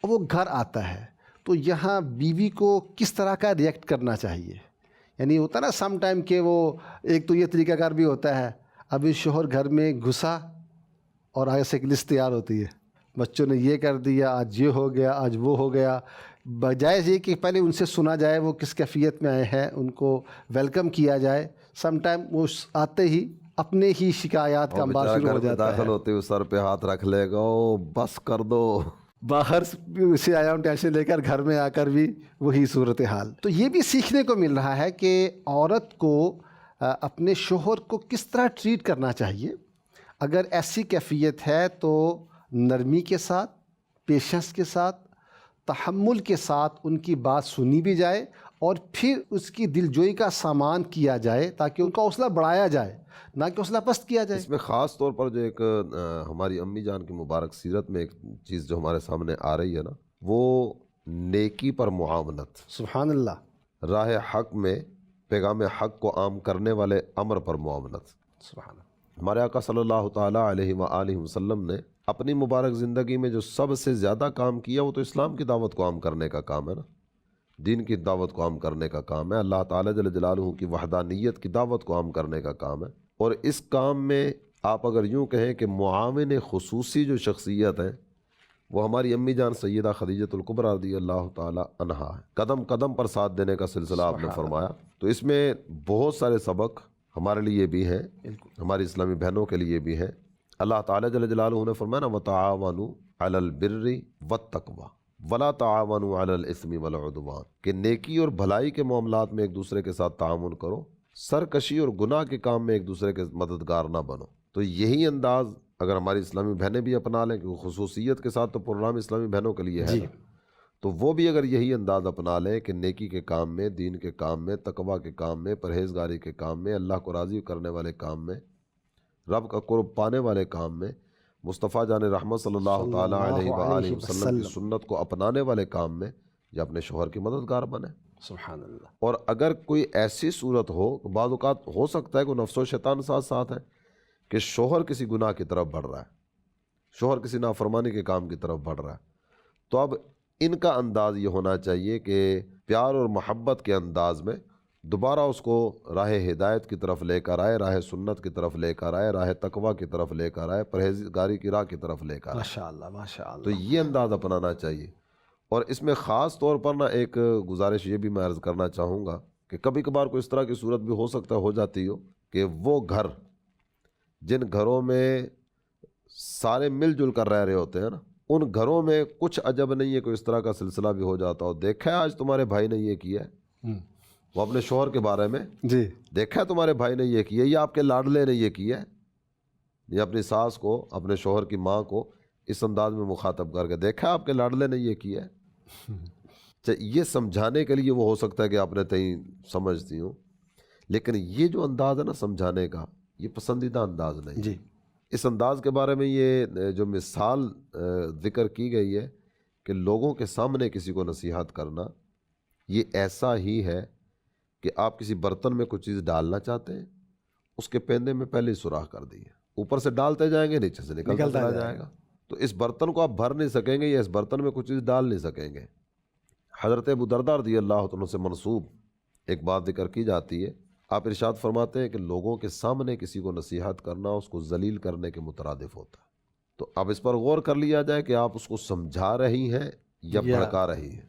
اب وہ گھر آتا ہے، تو یہاں بیوی کو کس طرح کا ریئیکٹ کرنا چاہیے؟ یعنی ہوتا نا سم ٹائم کہ وہ ایک تو یہ طریقہ کار بھی ہوتا ہے، ابھی شوہر گھر میں گھسا اور آگے سے ایک لسٹ تیار ہوتی ہے، بچوں نے یہ کر دیا، آج یہ ہو گیا، آج وہ ہو گیا. بجائے یہ کہ پہلے ان سے سنا جائے وہ کس کیفیت میں آئے ہیں، ان کو ویلکم کیا جائے. سم ٹائم وہ آتے ہی اپنے ہی شکایات کا انبار شروع ہو جاتا ہے. داخل ہوتے ہوئے سر پہ ہاتھ رکھ لے گا، بس کر دو. باہر سے آیا ہوں ٹینشن لے کر، گھر میں آ کر بھی وہی صورتحال. تو یہ بھی سیکھنے کو مل رہا ہے کہ عورت کو اپنے شوہر کو کس طرح ٹریٹ کرنا چاہیے. اگر ایسی کیفیت ہے تو نرمی کے ساتھ، پیشنس کے ساتھ، تحمل کے ساتھ ان کی بات سنی بھی جائے اور پھر اس کی دلجوئی کا سامان کیا جائے تاکہ ان کا حوصلہ بڑھایا جائے، نہ کہ حوصلہ پست کیا جائے. اس میں خاص طور پر جو ایک ہماری امی جان کی مبارک سیرت میں ایک چیز جو ہمارے سامنے آ رہی ہے نا، وہ نیکی پر معاونت. سبحان اللہ. راہ حق میں پیغام حق کو عام کرنے والے امر پر معاونت. سبحان اللہ. ہمارے آقا صلی اللہ تعالیٰ علیہ وآلہ وسلم نے اپنی مبارک زندگی میں جو سب سے زیادہ کام کیا وہ تو اسلام کی دعوت کو عام کرنے کا کام ہے نا، دین کی دعوت کو عام کرنے کا کام ہے، اللہ تعالیٰ جل جلالہ کی وحدانیت کی دعوت کو عام کرنے کا کام ہے۔ اور اس کام میں آپ اگر یوں کہیں کہ معاون خصوصی جو شخصیت ہے وہ ہماری امی جان سیدہ خدیجۃ الکبریٰ رضی اللہ تعالیٰ عنہا ہے۔ قدم قدم پر ساتھ دینے کا سلسلہ آپ نے فرمایا، تو اس میں بہت سارے سبق ہمارے لیے بھی ہیں، ہماری اسلامی بہنوں کے لیے بھی ہیں۔ اللہ تعالیٰ جل جلالہ نے فرمایا نا وَتَعَاوَنُوا عَلَى الْبِرِّ وَالتَّقْوَىٰ وَلَا تَعَاوَنُوا عَلَى الْإِثْمِ وَالْعُدْوَانِ، کہ نیکی اور بھلائی کے معاملات میں ایک دوسرے کے ساتھ تعاون کرو، سرکشی اور گناہ کے کام میں ایک دوسرے کے مددگار نہ بنو۔ تو یہی انداز اگر ہماری اسلامی بہنیں بھی اپنا لیں، کہ خصوصیت کے ساتھ تو پروگرام اسلامی بہنوں کے لیے ہے نا، تو وہ بھی اگر یہی انداز اپنا لیں کہ نیکی کے کام میں، دین کے کام میں، تقویٰ کے کام میں، پرہیزگاری کے کام میں، اللہ کو راضی کرنے والے کام میں، رب کا قرب پانے والے کام میں، مصطفیٰ جان رحمت صلی اللہ تعالیٰ علیہ وآلہ وسلم کی سنت کو اپنانے والے کام میں، یا اپنے شوہر کی مددگار بنے۔ سبحان اللہ۔ اور اگر کوئی ایسی صورت ہو، بعض اوقات ہو سکتا ہے کہ نفس و شیطان ساتھ ساتھ ہے، کہ شوہر کسی گناہ کی طرف بڑھ رہا ہے، شوہر کسی نافرمانی کے کام کی طرف بڑھ رہا ہے، تو اب ان کا انداز یہ ہونا چاہیے کہ پیار اور محبت کے انداز میں دوبارہ اس کو راہ ہدایت کی طرف لے کر آئے، راہ سنت کی طرف لے کر آئے، راہ تقویٰ کی طرف لے کر آئے، پرہیزگاری کی راہ کی طرف لے کر آئے۔ ماشاءاللہ ماشاءاللہ۔ تو یہ انداز اپنانا چاہیے۔ اور اس میں خاص طور پر نا ایک گزارش یہ بھی میں عرض کرنا چاہوں گا کہ کبھی کبھار کوئی اس طرح کی صورت بھی ہو سکتا ہو جاتی ہو کہ وہ گھر جن گھروں میں سارے مل جل کر رہ رہے ہوتے ہیں نا، ان گھروں میں کچھ عجب نہیں ہے کوئی اس طرح کا سلسلہ بھی ہو جاتا ہو۔ دیکھا ہے آج تمہارے بھائی نے یہ کیا ہے، وہ اپنے شوہر کے بارے میں جی دیکھا ہے تمہارے بھائی نے یہ کیا ہے، یا آپ کے لاڈلے نے یہ کیا ہے، یا اپنی ساس کو، اپنے شوہر کی ماں کو اس انداز میں مخاطب کر کے دیکھا ہے آپ کے لاڈلے نے یہ کیا ہے۔ یہ سمجھانے کے لیے وہ ہو سکتا ہے کہ آپ نے تئیں سمجھتی ہوں، لیکن یہ جو انداز ہے نا سمجھانے کا، یہ پسندیدہ انداز نہیں جی۔ اس انداز کے بارے میں یہ جو مثال ذکر کی گئی ہے کہ لوگوں کے سامنے کسی کو نصیحت کرنا، یہ ایسا ہی ہے کہ آپ کسی برتن میں کچھ چیز ڈالنا چاہتے ہیں، اس کے پیندے میں پہلے ہی سوراخ کر دیے، اوپر سے ڈالتے جائیں گے نیچے سے نکلتا چلا جائے گا، تو اس برتن کو آپ بھر نہیں سکیں گے یا اس برتن میں کچھ چیز ڈال نہیں سکیں گے۔ حضرت ابو درداء رضی اللہ عنہ سے منسوب ایک بات ذکر کی جاتی ہے، آپ ارشاد فرماتے ہیں کہ لوگوں کے سامنے کسی کو نصیحت کرنا اس کو ذلیل کرنے کے مترادف ہوتا ہے۔ تو اب اس پر غور کر لیا جائے کہ آپ اس کو سمجھا رہی ہیں یا بھڑکا رہی ہیں،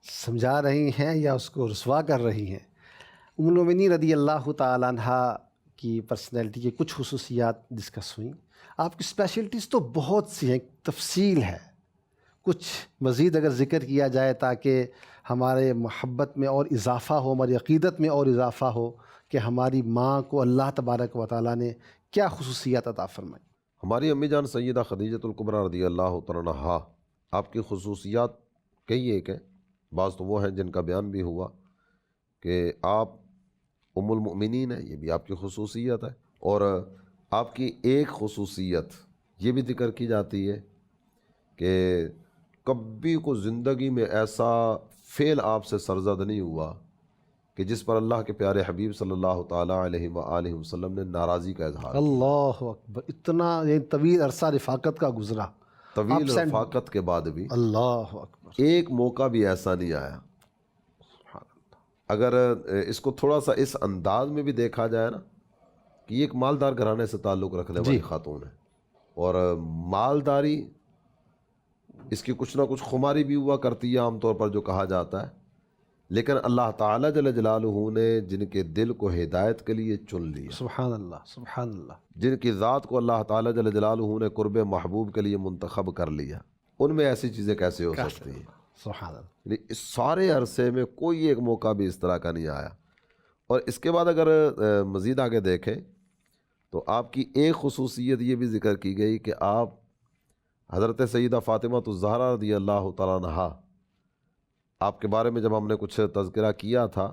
سمجھا رہی ہیں یا اس کو رسوا کر رہی ہیں۔ ام المؤمنین رضی اللہ تعالیٰ عنہ کی پرسنالٹی کی کچھ خصوصیات ڈسکس ہوئیں۔ آپ کی اسپیشلٹیز تو بہت سی ہیں، تفصیل ہے، کچھ مزید اگر ذکر کیا جائے تاکہ ہمارے محبت میں اور اضافہ ہو، ہماری عقیدت میں اور اضافہ ہو کہ ہماری ماں کو اللہ تبارک و تعالیٰ نے کیا خصوصیات عطا فرمائی۔ ہماری امی جان سیدہ خدیجۃ الکبریٰ رضی اللہ تعالیٰ عنہا، آپ کی خصوصیات کئی ایک ہیں، بعض تو وہ ہیں جن کا بیان بھی ہوا کہ آپ ام المؤمنین ہیں، یہ بھی آپ کی خصوصیت ہے، اور آپ کی ایک خصوصیت یہ بھی ذکر کی جاتی ہے کہ کبھی کو زندگی میں ایسا فعل آپ سے سرزد نہیں ہوا کہ جس پر اللہ کے پیارے حبیب صلی اللہ تعالیٰ علیہ وآلہ وسلم نے ناراضی کا اظہار، اللہ اکبر، اتنا یہ طویل عرصہ رفاقت کا گزرا، طویل رفاقت کے بعد بھی اللہ اکبر، ایک موقع بھی ایسا نہیں آیا۔ اگر اس کو تھوڑا سا اس انداز میں بھی دیکھا جائے نا کہ یہ ایک مالدار گھرانے سے تعلق رکھنے والی خاتون ہے، اور مالداری اس کی کچھ نہ کچھ خماری بھی ہوا کرتی ہے عام طور پر جو کہا جاتا ہے، لیکن اللہ تعالیٰ جل جلالہ نے جن کے دل کو ہدایت کے لیے چن لیا، سبحان اللہ سبحان اللہ، جن کی ذات کو اللہ تعالیٰ جل جلالہ نے قرب محبوب کے لیے منتخب کر لیا، ان میں ایسی چیزیں کیسے ہو سکتی ہیں؟ سبحان اللہ۔ یعنی اس سارے عرصے میں کوئی ایک موقع بھی اس طرح کا نہیں آیا۔ اور اس کے بعد اگر مزید آگے دیکھیں تو آپ کی ایک خصوصیت یہ بھی ذکر کی گئی کہ آپ حضرت سیدہ فاطمہ الزہرا رضی اللہ تعالیٰ عنہا، آپ کے بارے میں جب ہم نے کچھ تذکرہ کیا تھا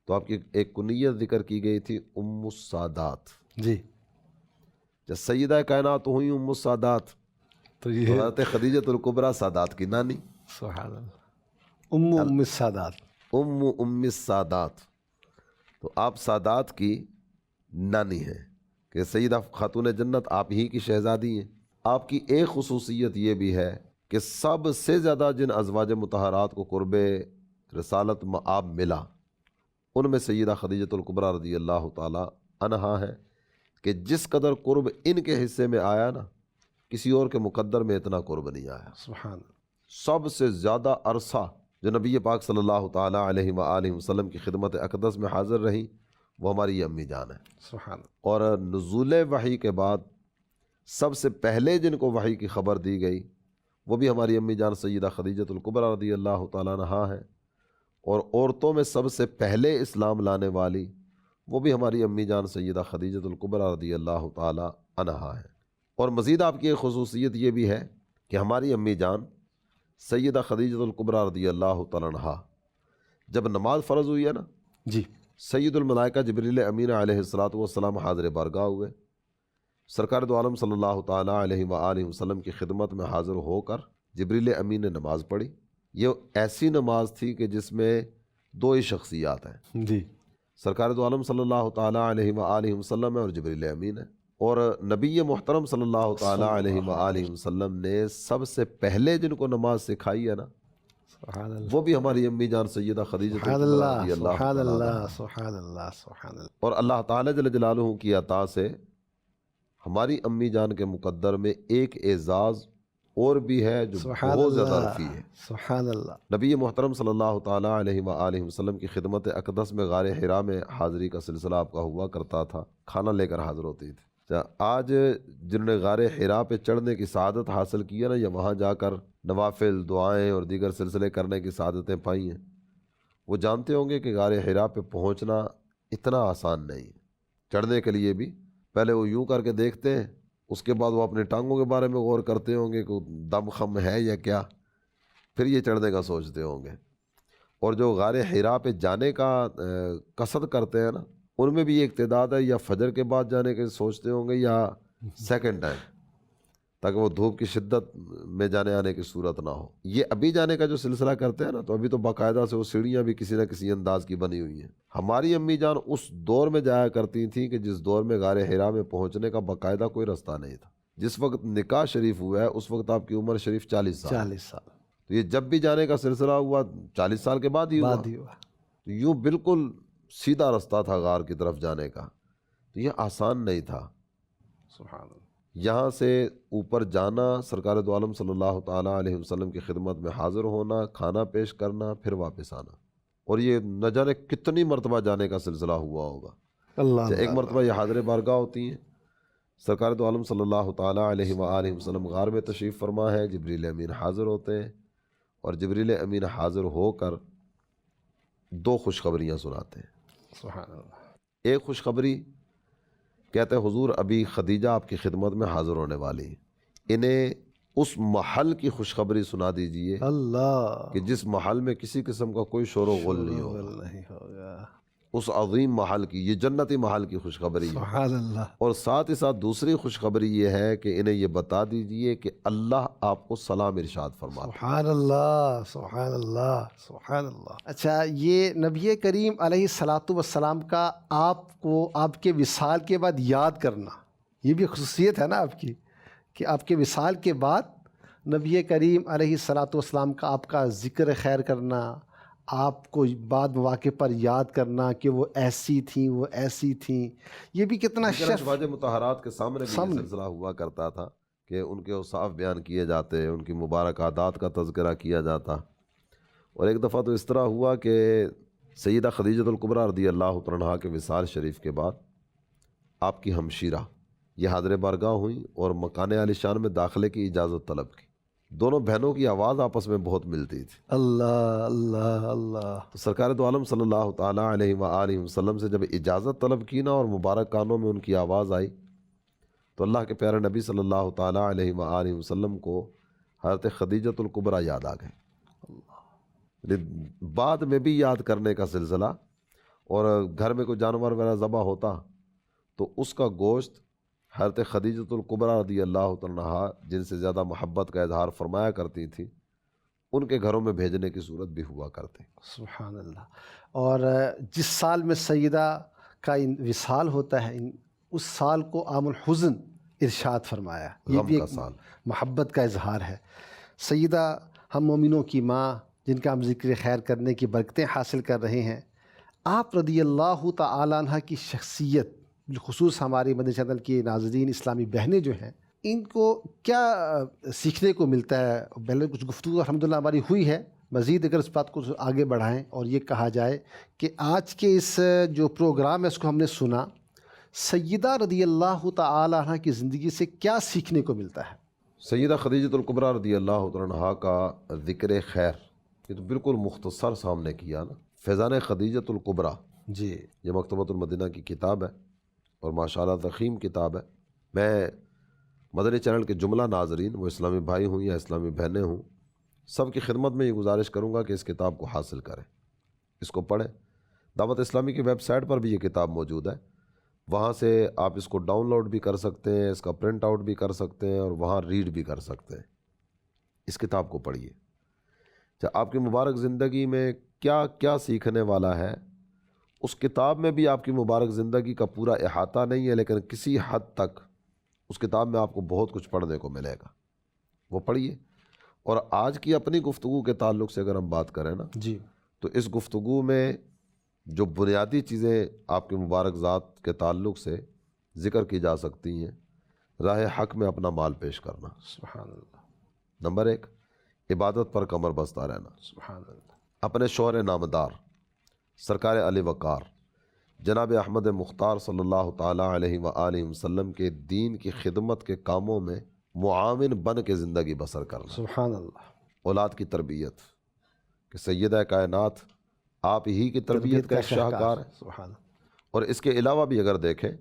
تو آپ کی ایک کنیت ذکر کی گئی تھی ام السادات، جی، جب سیدہ کائنات ہوئی ام السادات تو یہ حضرت خدیجۃ الکبریٰ سادات کی نانی، سبحان اللہ، ام السادات، ام السادات، تو آپ سادات کی نانی ہیں۔ کہ سیدہ خاتون جنت آپ ہی کی شہزادی ہیں۔ آپ کی ایک خصوصیت یہ بھی ہے کہ سب سے زیادہ جن ازواج مطہرات کو قرب رسالت مآب ملا ان میں سیدہ خدیجۃ الکبریٰ رضی اللہ تعالی عنہا ہے کہ جس قدر قرب ان کے حصے میں آیا نا، کسی اور کے مقدر میں اتنا قرب نہیں آیا۔ سبحان اللہ۔ سب سے زیادہ عرصہ جو نبی پاک صلی اللہ تعالیٰ علیہ وآلہ وسلم کی خدمت اقدس میں حاضر رہی وہ ہماری یہ امی جان ہے۔ سبحان اللہ۔ اور نزول وحی کے بعد سب سے پہلے جن کو وحی کی خبر دی گئی وہ بھی ہماری امی جان سیدہ خدیجۃ الکبریٰ رضی اللہ تعالیٰ عنہا ہے، اور عورتوں میں سب سے پہلے اسلام لانے والی وہ بھی ہماری امی جان سیدہ خدیجۃ الکبریٰ رضی اللہ تعالیٰ عنہا ہے۔ اور مزید آپ کی ایک خصوصیت یہ بھی ہے کہ ہماری امی جان سیدہ خدیجۃ الکبریٰ رضی اللہ تعالیٰ عنہا جب نماز فرض ہوئی ہے نا، جی، سید الملائکہ جبریل امین علیہ الصلاۃ والسلام حاضر بارگاہ ہوئے، سرکار دو عالم صلی اللہ تعالیٰ علیہ وآلہ وسلم کی خدمت میں حاضر ہو کر جبریل امین نے نماز پڑھی۔ یہ ایسی نماز تھی کہ جس میں دو ہی شخصیات ہیں، جی، سرکار دو عالم صلی اللہ تعالیٰ علیہ وآلہ وسلم ہے اور جبریل امین ہے۔ اور نبی محترم صلی اللہ تعالیٰ علیہ وآلہ وسلم نے سب سے پہلے جن کو نماز سکھائی ہے نا سبحان اللہ، وہ بھی ہماری امی جان سیدہ خدیجۃ سبحان الکبریٰ اللہ، رضی اللہ سبحان تعالیٰ عنہا۔ اللہ، سبحان اللہ، سبحان اللہ۔ اور اللہ تعالیٰ جل جلالہ کی عطا سے ہماری امی جان کے مقدر میں ایک اعزاز اور بھی ہے جو سبحان بہت زیادہ اللہ، رفیع ہے۔ سبحان اللہ۔ نبی محترم صلی اللہ تعالیٰ علیہ وآلہ وسلم کی خدمت اقدس میں غار حرا میں حاضری کا سلسلہ آپ کا ہوا کرتا تھا، کھانا لے کر حاضر ہوتی تھی۔ آج جنہوں نے غار حرا پہ چڑھنے کی سعادت حاصل کی ہے نا، یا وہاں جا کر نوافل دعائیں اور دیگر سلسلے کرنے کی سعادتیں پائی ہیں، وہ جانتے ہوں گے کہ غار حرا پہ پہنچنا اتنا آسان نہیں ہے۔ چڑھنے کے لیے بھی پہلے وہ یوں کر کے دیکھتے ہیں، اس کے بعد وہ اپنے ٹانگوں کے بارے میں غور کرتے ہوں گے کہ دم خم ہے یا کیا، پھر یہ چڑھنے کا سوچتے ہوں گے۔ اور جو غار حرا پہ جانے کا قصد کرتے ہیں نا، ان میں بھی یہ اقتداد ہے، یا فجر کے بعد جانے کے سوچتے ہوں گے یا سیکنڈ ٹائم، تاکہ وہ دھوپ کی شدت میں جانے آنے کی صورت نہ ہو۔ یہ ابھی جانے کا جو سلسلہ کرتے ہیں نا، تو ابھی تو باقاعدہ سے وہ سیڑھیاں بھی کسی نہ کسی انداز کی بنی ہوئی ہیں۔ ہماری امی جان اس دور میں جایا کرتی تھیں کہ جس دور میں غار حرا میں پہنچنے کا باقاعدہ کوئی رستہ نہیں تھا۔ جس وقت نکاح شریف ہوا ہے اس وقت آپ کی عمر شریف 40 سال، 40 سال تو یہ جب بھی جانے کا سلسلہ ہوا 40 سال کے بعد ہی ہوا۔ تو یوں بالکل سیدھا رستہ تھا غار کی طرف جانے کا، تو یہ آسان نہیں تھا۔ سبحان اللہ۔ یہاں سے اوپر جانا، سرکار دو عالم صلی اللہ تعالیٰ علیہ وسلم کی خدمت میں حاضر ہونا، کھانا پیش کرنا، پھر واپس آنا، اور یہ نہ جانے کتنی مرتبہ جانے کا سلسلہ ہوا ہوگا۔ اللہ، ایک مرتبہ یہ حاضر بارگاہ ہوتی ہیں، سرکار دو عالم صلی اللہ تعالیٰ علیہ وآلہ وسلم غار میں تشریف فرما ہے، جبریل امین حاضر ہوتے ہیں، اور جبریل امین حاضر ہو کر دو خوشخبریاں سناتے ہیں۔ سبحان اللہ۔ ایک خوشخبری کہتے ہیں حضور ابھی خدیجہ آپ کی خدمت میں حاضر ہونے والی ہیں، انہیں اس محل کی خوشخبری سنا دیجئے اللہ، کہ جس محل میں کسی قسم کا کوئی شور و غل نہیں ہوگا، نہیں ہوگا۔ اس عظیم محل کی، یہ جنتی محل کی خوشخبری ہے۔ سبحان اللہ۔ اور ساتھ ہی ساتھ دوسری خوشخبری یہ ہے کہ انہیں یہ بتا دیجئے کہ اللہ آپ کو سلام ارشاد فرماتا ہے۔ سبحان اللہ، سبحان اللہ، سبحان اللہ۔ اچھا، یہ نبی کریم علیہ الصلاۃ والسلام کا آپ کو آپ کے وصال کے بعد یاد کرنا، یہ بھی خصوصیت ہے نا آپ کی، کہ آپ کے وصال کے بعد نبی کریم علیہ الصلاۃ والسلام کا آپ کا ذکر خیر کرنا، آپ کو بعد مواقع پر یاد کرنا کہ وہ ایسی تھیں، وہ ایسی تھیں، یہ بھی کتنا شرف۔ ازواج مطہرات کے سامنے بھی یہ سلسلہ ہوا کرتا تھا کہ ان کے اوصاف بیان کیے جاتے، ان کی مبارک عادات کا تذکرہ کیا جاتا۔ اور ایک دفعہ تو اس طرح ہوا کہ سیدہ خدیجۃ الکبریٰ رضی اللہ عنہا کے وصال شریف کے بعد آپ کی ہمشیرہ یہ حاضر بارگاہ ہوئیں اور مکان عالی شان میں داخلے کی اجازت طلب کی۔ دونوں بہنوں کی آواز آپس میں بہت ملتی تھی۔ اللہ اللہ اللہ۔ تو سرکار دو عالم صلی اللہ تعالیٰ علیہ وآلہ وسلم سے جب اجازت طلب کی نا اور مبارک کانوں میں ان کی آواز آئی، تو اللہ کے پیارے نبی صلی اللہ تعالیٰ علیہ وآلہ وسلم کو حضرت خدیجۃ الکبریٰ یاد آ گئے۔ بعد میں بھی یاد کرنے کا سلسلہ، اور گھر میں کوئی جانور وغیرہ ذبح ہوتا تو اس کا گوشت حضرت خدیجۃ الکبریٰ رضی اللہ عنہا جن سے زیادہ محبت کا اظہار فرمایا کرتی تھی، ان کے گھروں میں بھیجنے کی صورت بھی ہوا کرتے۔ سبحان اللہ۔ اور جس سال میں سیدہ کا وصال ہوتا ہے، اس سال کو عام الحزن ارشاد فرمایا. یہ غم بھی کا ایک سال. محبت کا اظہار ہے. سیدہ ہم مومنوں کی ماں جن کا ہم ذکر خیر کرنے کی برکتیں حاصل کر رہے ہیں، آپ رضی اللہ تعالیٰ عنہ کی شخصیت، بالخصوص ہماری مدنی چینل کی ناظرین اسلامی بہنیں جو ہیں، ان کو کیا سیکھنے کو ملتا ہے؟ پہلے کچھ گفتگو الحمدللہ ہماری ہوئی ہے، مزید اگر اس بات کو آگے بڑھائیں اور یہ کہا جائے کہ آج کے اس جو پروگرام ہے اس کو ہم نے سنا، سیدہ رضی اللہ تعالی عنہ کی زندگی سے کیا سیکھنے کو ملتا ہے؟ سیدہ خدیجۃ الکبریٰ رضی اللہ تعالیٰ عنہا کا ذکر خیر یہ تو بالکل مختصر سامنے کیا نا. فیضان خدیجۃ الکبریٰ جی، یہ مکتبۃ المدینہ کی کتاب ہے اور ماشاءاللہ ضخیم کتاب ہے. میں مدنی چینل کے جملہ ناظرین، وہ اسلامی بھائی ہوں یا اسلامی بہنیں ہوں، سب کی خدمت میں یہ گزارش کروں گا کہ اس کتاب کو حاصل کریں، اس کو پڑھیں. دعوت اسلامی کی ویب سائٹ پر بھی یہ کتاب موجود ہے، وہاں سے آپ اس کو ڈاؤن لوڈ بھی کر سکتے ہیں، اس کا پرنٹ آؤٹ بھی کر سکتے ہیں اور وہاں ریڈ بھی کر سکتے ہیں. اس کتاب کو پڑھیے. آپ کی مبارک زندگی میں کیا کیا سیکھنے والا ہے، اس کتاب میں بھی آپ کی مبارک زندگی کا پورا احاطہ نہیں ہے، لیکن کسی حد تک اس کتاب میں آپ کو بہت کچھ پڑھنے کو ملے گا. وہ پڑھیے. اور آج کی اپنی گفتگو کے تعلق سے اگر ہم بات کریں نا، جی، تو اس گفتگو میں جو بنیادی چیزیں آپ کے مبارک ذات کے تعلق سے ذکر کی جا سکتی ہیں، راہ حق میں اپنا مال پیش کرنا، سبحان اللہ، نمبر 1. عبادت پر کمر بستہ رہنا، سبحان اللہ، اپنے شوہر نامدار سرکار علی وقار جناب احمد مختار صلی اللہ تعالیٰ علیہ وآلہ وسلم کے دین کی خدمت کے کاموں میں معاون بن کے زندگی بسر کرنا. سبحان اللہ. اولاد کی تربیت کہ سیدہ کائنات آپ ہی کی تربیت کا ایک شاہکار ہے. سبحان اللہ. اور اس کے علاوہ بھی اگر دیکھیں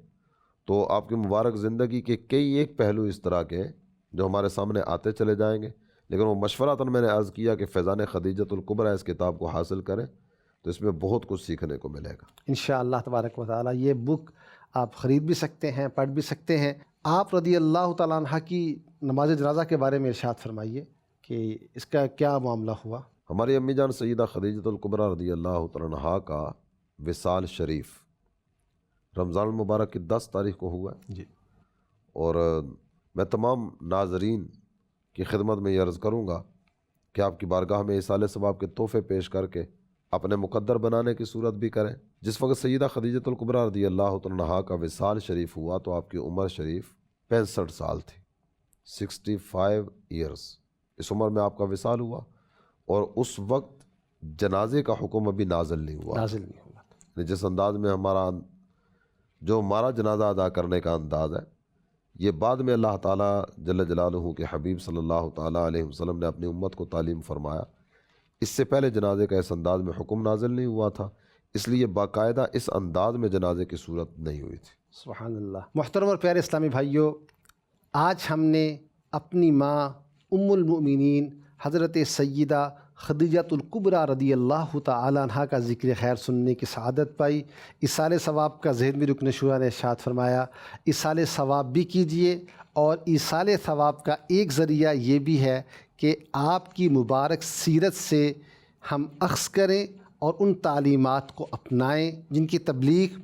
تو آپ کی مبارک زندگی کے کئی ایک پہلو اس طرح کے ہیں جو ہمارے سامنے آتے چلے جائیں گے، لیکن وہ مشورتاً میں نے عرض کیا کہ فیضان خدیجۃ الکبریٰ اس کتاب کو حاصل کریں تو اس میں بہت کچھ سیکھنے کو ملے گا انشاءاللہ تبارک و تعالیٰ. یہ بک آپ خرید بھی سکتے ہیں، پڑھ بھی سکتے ہیں. آپ رضی اللہ تعالیٰ عنہ کی نماز جنازہ کے بارے میں ارشاد فرمائیے کہ اس کا کیا معاملہ ہوا؟ ہماری امی جان سیدہ خدیجۃ الکبریٰ رضی اللہ تعالیٰ عنہا کا وصال شریف رمضان المبارک کی 10 تاریخ کو ہوا ہے. جی. اور میں تمام ناظرین کی خدمت میں یہ عرض کروں گا کہ آپ کی بارگاہ میں اصال ثواب کے تحفے پیش کر کے اپنے مقدر بنانے کی صورت بھی کریں. جس وقت سیدہ خدیجۃ الکبریٰ رضی اللہ تعالیٰ عنہا کا وصال شریف ہوا تو آپ کی عمر شریف 65 سال تھی، 65 ایئرس. اس عمر میں آپ کا وصال ہوا اور اس وقت جنازے کا حکم ابھی نازل نہیں ہوا. جس انداز میں ہمارا جنازہ ادا کرنے کا انداز ہے، یہ بعد میں اللہ تعالیٰ جل جلالہ کے حبیب صلی اللہ تعالیٰ علیہ وسلم نے اپنی امت کو تعلیم فرمایا. اس سے پہلے جنازے کا اس انداز میں حکم نازل نہیں ہوا تھا، اس لیے باقاعدہ اس انداز میں جنازے کی صورت نہیں ہوئی تھی. سبحان اللہ. محترم اور پیارے اسلامی بھائیوں، آج ہم نے اپنی ماں ام المؤمنین حضرت سیدہ خدیجۃ الکبریٰ رضی اللہ تعالی عنہا کا ذکر خیر سننے کی سعادت پائی. اصال ثواب کا ذہن میں رکن شورا نے ارشاد فرمایا اصال ثواب بھی کیجئے، اور اصال ثواب کا ایک ذریعہ یہ بھی ہے کہ آپ کی مبارک سیرت سے ہم اخذ کریں اور ان تعلیمات کو اپنائیں جن کی تبلیغ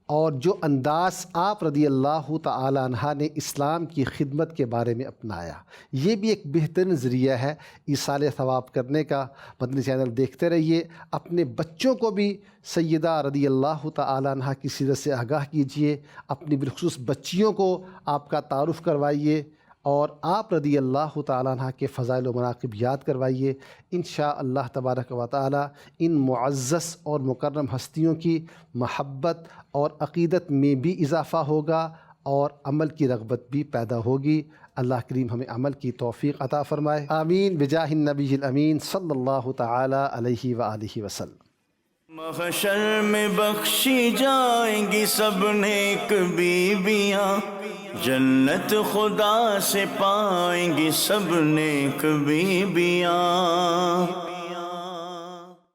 اور جو انداز آپ رضی اللہ تعالی عنہ نے اسلام کی خدمت کے بارے میں اپنایا. یہ بھی ایک بہترین ذریعہ ہے ایصال ثواب کرنے کا. مدنی چینل دیکھتے رہیے، اپنے بچوں کو بھی سیدہ رضی اللہ تعالی عنہ کی سیرت سے آگاہ کیجیے، اپنی بالخصوص بچیوں کو آپ کا تعارف کروائیے اور آپ رضی اللہ تعالیٰ عنہ کے فضائل و مناقب یاد کروائیے. انشاءاللہ تبارک و تعالی ان معزز اور مکرم ہستیوں کی محبت اور عقیدت میں بھی اضافہ ہوگا اور عمل کی رغبت بھی پیدا ہوگی. اللہ کریم ہمیں عمل کی توفیق عطا فرمائے. آمین بجاہ النبی الامین صلی اللہ تعالی علیہ وآلہ وسلم. محشر میں بخشی جائیں گی سب نیک بیویاں، جنت خدا سے پائیں گی سب نیک بیویاں.